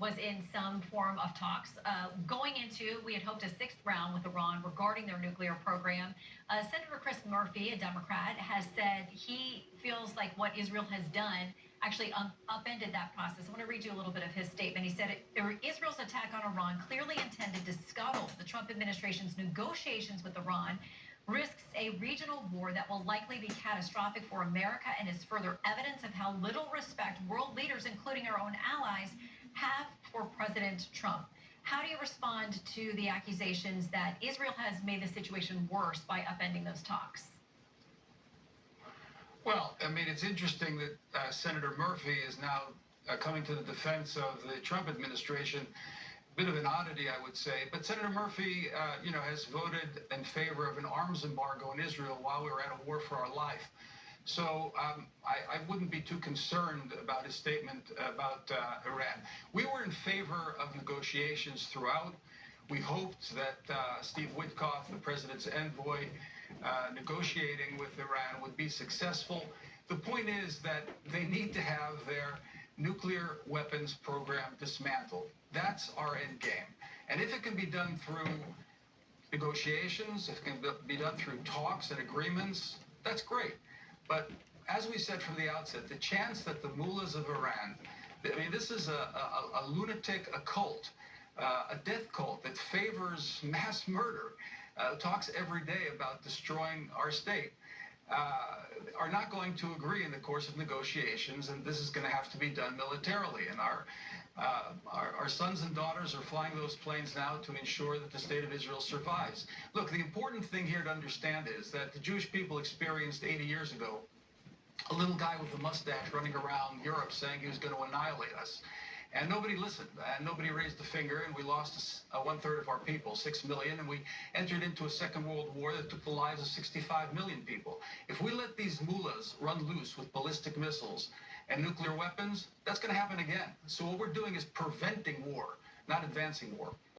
was in some form of talks. Going into, we had hoped a sixth round with Iran regarding their nuclear program. Senator Chris Murphy, a Democrat, has said he feels like what Israel has done actually upended that process. I want to read you a little bit of his statement. He said, Israel's attack on Iran clearly intended to scuttle the Trump administration's negotiations with Iran, risks a regional war that will likely be catastrophic for America, and is further evidence of how little respect world leaders, including our own allies, have for President Trump. How do you respond to the accusations that Israel has made the situation worse by upending those talks? Well, I mean, it's interesting that Senator Murphy is now coming to the defense of the Trump administration. Bit of an oddity, I would say. But Senator Murphy, has voted in favor of an arms embargo in Israel while we were at a war for our life. So I wouldn't be too concerned about his statement about Iran. We were in favor of negotiations throughout. We hoped that Steve Witkoff, the president's envoy, negotiating with Iran would be successful. The point is that they need to have their nuclear weapons program dismantled. That's our end game. And if it can be done through negotiations, if it can be done through talks and agreements, that's great. But as we said from the outset, the chance that the mullahs of Iran, I mean, this is a lunatic occult, a death cult that favors mass murder, talks every day about destroying our state, are not going to agree in the course of negotiations, and this is going to have to be done militarily. And our sons and daughters are flying those planes now to ensure that the state of Israel survives. Look, the important thing here to understand is that the Jewish people experienced 80 years ago a little guy with a mustache running around Europe saying he was going to annihilate us. And nobody listened, and nobody raised a finger, and we lost one-third of our people, 6 million, and we entered into a Second World War that took the lives of 65 million people. If we let these mullahs run loose with ballistic missiles and nuclear weapons, that's going to happen again. So what we're doing is preventing war, not advancing war.